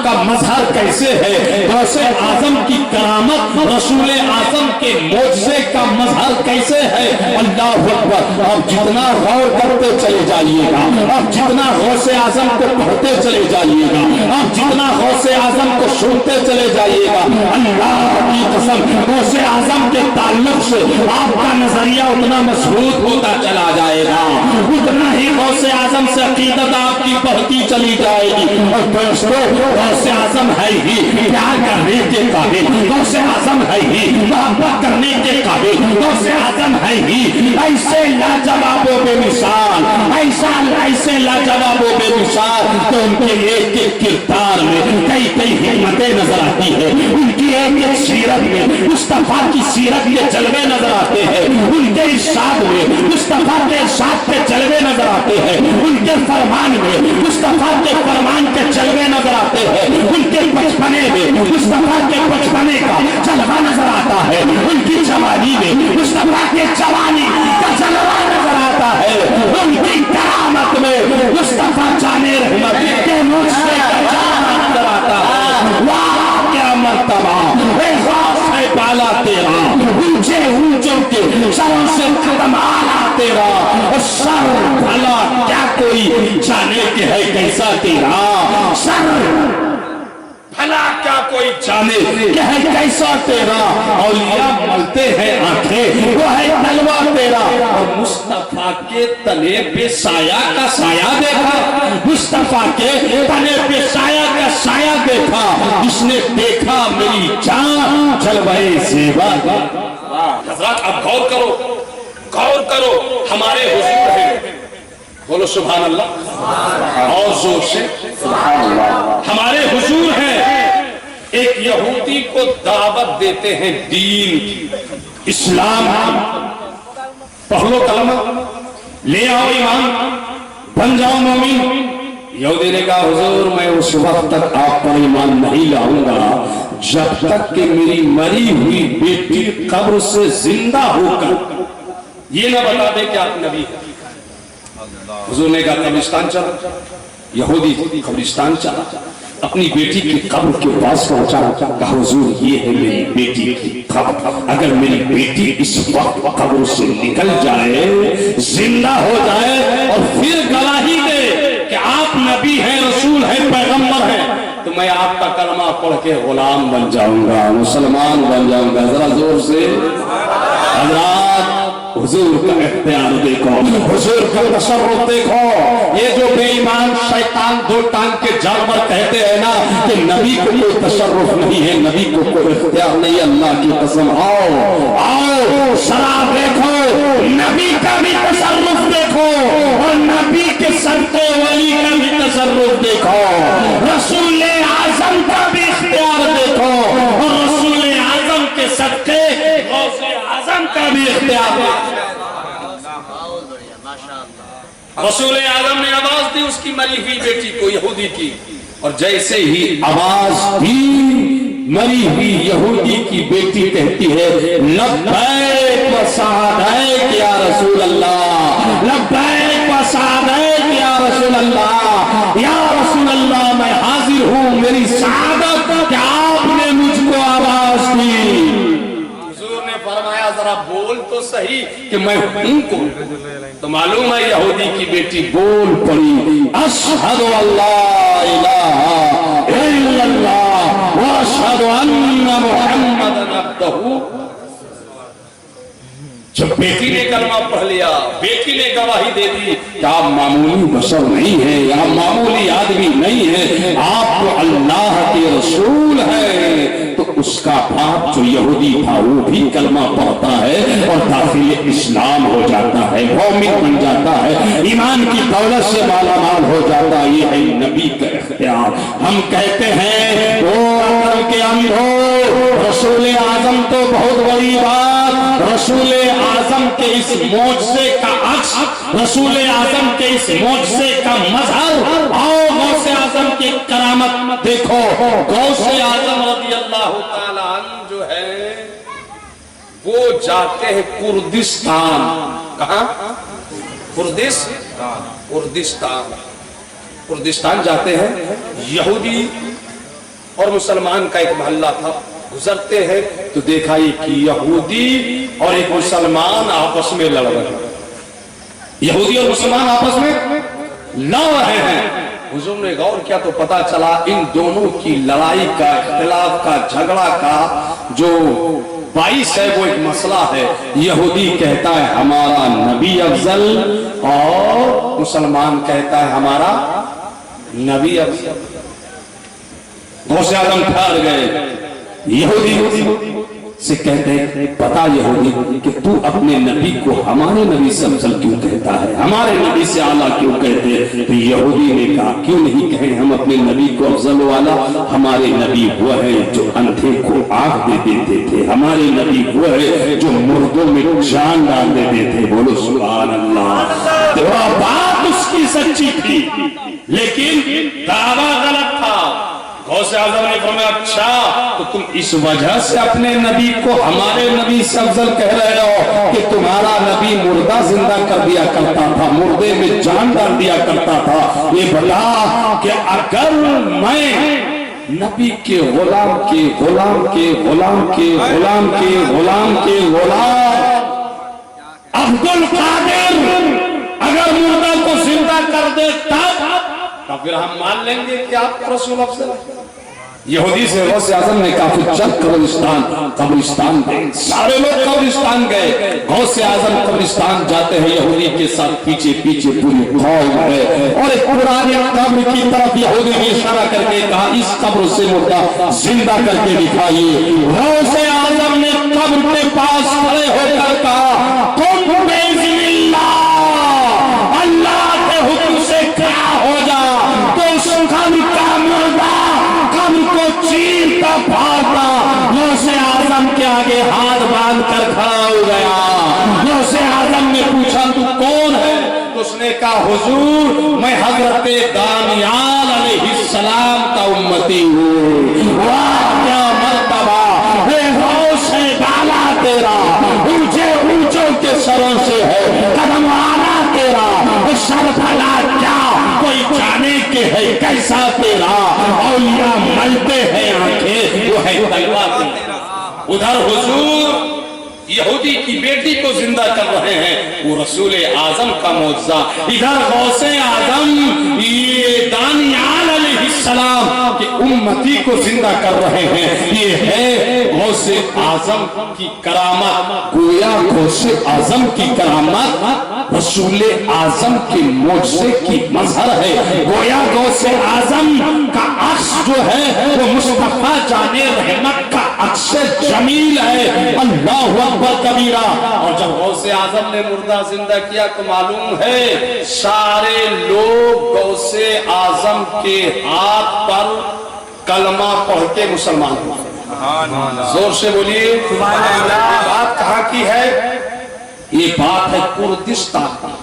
का मजहर कैसे है, गौसे आजम की करामत, रसूल आजम के मोजज़े का मजहर कैसे है। अल्लाह अकबर। आप जितना गौर करते चले जाइएगा, आप जितना गौसे आजम को पढ़ते चले जाइएगा, आप जितना गौसे आजम को सुनते चले जाइएगा, अल्लाह की कसम गौसे आजम के ताल्लुक से आपका नजरिया उतना मजबूत होता चला जाएगा, उतना ही गौसे आजम से अकीदत आपकी बढ़ती चली जाएगी। और दोस्तों, गौसे आजम है ही प्यार करने के काबिल, गौसे आजम है ही मोहब्बत करने के काबिल, गौसे आजम है ही ऐसे लाजवाब बेमिसाल, ऐसे लाजवाब बेमिसाल तो उनके एक एक किरदार में कई कई हिम्मतें नजर आती है, उनकी एक एक सीरत में मुस्तफा की सीरत के जलवे नजर आते हैं, उनके इरशाद में मुस्तफा के इरशाद के जलवे नजर आते हैं, उनके फरमान में मुस्तफा के फरमान के जलवे नजर आते हैं, उनके बचपने में मुस्तफा के बचपने का जलवा नजर आता है, उनकी जवानी में मुस्तफा के जवानी का जलवा नजर आता है, उनकी करामत में मुस्तफा जाने रहमत के मुझसे का जलवा नजर आता है। वाह क्या मर्तबा है पाला तेरा, ऊंचे ऊंचों के सरों से कदम आला तेरा, और सर भला क्या कोई जाने के है कैसा तेरा, सर भला क्या कोई जाने के है कैसा तेरा। औलिया मलते हैं आंखें, वो है तलवा तेरा। और मुस्तफा के तले पे साया का साया देखा, मुस्तफा के तले पे साया का साया देखा, जिसने देखा मेरी जान जलवाए सेवा। हज़रात अब गौर करो, गौर करो, हमारे हुजूर है, बोलो सुभान अल्लाह और जोर से सुभान अल्लाह। हमारे हुजूर हैं, एक यहूदी को दावत देते हैं दीन की, इस्लाम, पढ़ लो कलमा, ले आओ ईमान, बन जाओ मोमिन। यहूदी ने कहा हुजूर मैं उस वक्त तक आप पर ईमान नहीं लाऊंगा जब तक कि मेरी मरी हुई बेटी कब्र से जिंदा होकर ये ना बता दे कि आप नबी हैं। हुजूर ने कहा कब्रिस्तान चला, यहूदी कब्रिस्तान चला, अपनी बेटी की कब्र के पास पहुंचा, कहा हुजूर ये है मेरी बेटी की कब्र, अगर मेरी बेटी इस वक्त कब्र से निकल जाए, जिंदा हो जाए और फिर गवाही दे कि आप नबी हैं, रसूल हैं, पैगंबर हैं, तो मैं आपका कलमा पढ़ के गुलाम बन जाऊंगा, मुसलमान बन जाऊंगा। जरा जोर से हज़रात हुजूर का इख्तियार देखो, हुजूर का तसर्रुफ देखो। ये जो बेईमान शैतान दो टांग के जानवर कहते हैं ना कि नबी को कोई तसर्रुफ नहीं है, नबी को कोई इख्तियार नहीं, अल्लाह की कसम आओ आओ शराब देखो, नबी का भी तसर्रुफ देखो और नबी के सदके वली का भी तसर्रुफ देखो, रसूल आजम का भी इख्तियार देखो और रसूल आजम के सदके गौसे आजम का भी इख्तियार देखो। रसूल आजम ने आवाज दी उसकी मरी हुई बेटी को, यहूदी की, और जैसे ही आवाज दी मरी हुई यहूदी की बेटी कहती है लब्बैक व सअदैक या रसूल अल्लाह, लब्बैक व सअदैक या रसूल अल्लाह, या रसूल अल्लाह मैं हाजिर हूँ, मेरी शहादत कि आपने मुझको आवाज दी। हुजूर ने फरमाया जरा बोल तो सही कि मैं हूँ कौन। तो मालूम है यहूदी की बेटी बोल पड़ी, अशहदु अल्ला इलाहा इल्लल्लाह व अशहदु अन्ना मुहम्मदन अब्दुहु। जब बेटी ने कलमा पढ़ लिया, बेटी ने गवाही दे दी कि आप मामूली बशर नहीं है, आप मामूली आदमी नहीं है, आप तो अल्लाह के रसूल हैं, तो उसका बाप जो यहूदी था वो भी कलमा पढ़ता है और दाखिल इस्लाम हो जाता है, मोमिन बन जाता है, ईमान की दौलत से मालामाल हो जाता है। ये है नबी का इख्तियार। हम कहते हैं वो अकल के अंधो, रसूल आजम तो बहुत बड़ी बात, रसूल आजम के इस मोजज़े का अक्स, रसूल आजम के इस मोजज़े का मजहर, आओ गौसे आजम की करामत देखो। गौसे आजम रज़ियल्लाहु ताला अन्हु जो है वो जाते हैं कुर्दिस्तान। कहाँ? कुर्दिस्तान। कुर्दिस्तान जाते हैं। यहूदी اور مسلمان کا ایک محلہ تھا، گزرتے ہیں تو دیکھا ایک یہودی اور ایک مسلمان آپس میں لڑ رہے ہیں، یہودی اور مسلمان آپس میں لڑ رہے ہیں۔ حضور نے غور کیا تو پتا چلا ان دونوں کی لڑائی کا، اختلاف کا، جھگڑا کا جو باعث ہے وہ ایک مسئلہ ہے۔ یہودی کہتا ہے ہمارا نبی افضل اور مسلمان کہتا ہے ہمارا نبی افضل۔ غوث اعظم ٹھہر گئے، یہودی سے کہتے ہیں پتا یہودی کہ تو اپنے نبی کو ہمارے نبی سے افضل کیوں کہتا ہے، ہمارے نبی سے اعلیٰ کیوں کہتے ہیں؟ تو یہودی نے کہا کیوں نہیں کہیں ہم اپنے نبی کو افضل والا، ہمارے نبی وہ ہے جو اندھے کو آنکھ دے دیتے تھے، ہمارے نبی وہ ہے جو مردوں میں جان ڈال دیتے تھے۔ بولو سبحان اللہ۔ تو بات اس کی سچی تھی لیکن دعویٰ غلط تھا۔ غوث اعظم نے فرمایا اچھا تو تم اس وجہ سے اپنے نبی کو ہمارے نبی سے افضل کہہ رہے ہو کہ تمہارا نبی مردہ زندہ کر دیا کرتا تھا، مردے میں جان ڈال دیا کرتا تھا۔ یہ بتا کہ اگر میں نبی کے غلام کے غلام کے غلام کے غلام کے غلام کے غلام عبد القادر اگر مردہ کو زندہ کر دے تو پھر ہم مان لیں گے کہ آپ رسول افضل ہیں۔ یہودی سے غوث اعظم نے کہا پھر چل قبرستان گئے، سارے لوگ قبرستان گئے، غوث اعظم قبرستان جاتے ہیں، یہودی کے ساتھ پیچھے پیچھے پوری قوم ہے، اور ایک پرانی قبر کی طرف یہودی نے اشارہ کر کے کہا اس قبر سے مردہ زندہ کر کے دکھائیے۔ غوث اعظم نے قبر کے پاس کھڑے ہو کر کہا تم باذن اللہ، اللہ کے حکم سے کیا ہو جا تو اس قبر کا مردہ قبر کو چیرتا پھاڑتا غوث اعظم کے آگے ہاتھ باندھ کر کھڑا ہو گیا۔ غوث اعظم نے پوچھا تو کون ہے؟ تو اس نے کہا حضور میں حضرت دانیال علیہ السلام کا امتی ہوں۔ واہ کیا مرتبہ ہے غوث بالا تیرا، اونچے اونچوں کے سروں سے ہے قدم والا تیرا، سر بھلا کیا کوئی جانے کے ہے کیسا تیرا، اولیاء ملتے ہیں آنکھیں وہ ہے تلوار تیرا۔ ادھر حضور یہودی کی بیٹی کو زندہ کر رہے ہیں، وہ رسول اعظم کا معجزہ۔ ادھر غوث اعظم یہ دانیال علیہ السلام کے امتی کو زندہ کر رہے ہیں، یہ ہے غوث اعظم کی کرامت۔ گویا غوث اعظم کی کرامت رسول اعظم کے معجزے کی مظہر ہے۔ گویا غوث اعظم کا عکس جو ہے وہ مصطفیٰ جان رحمت کا عکس جمیل ہے۔ اللہ اکبر کبیرہ۔ اور جب غوث اعظم نے مردہ زندہ کیا تو معلوم ہے سارے لوگ غوث اعظم کے ہاتھ پر کلمہ پڑھ کے مسلمان ہوئے۔ زور سے بولیے بات کہاں کی ہے؟ یہ بات ہے کردستان کی۔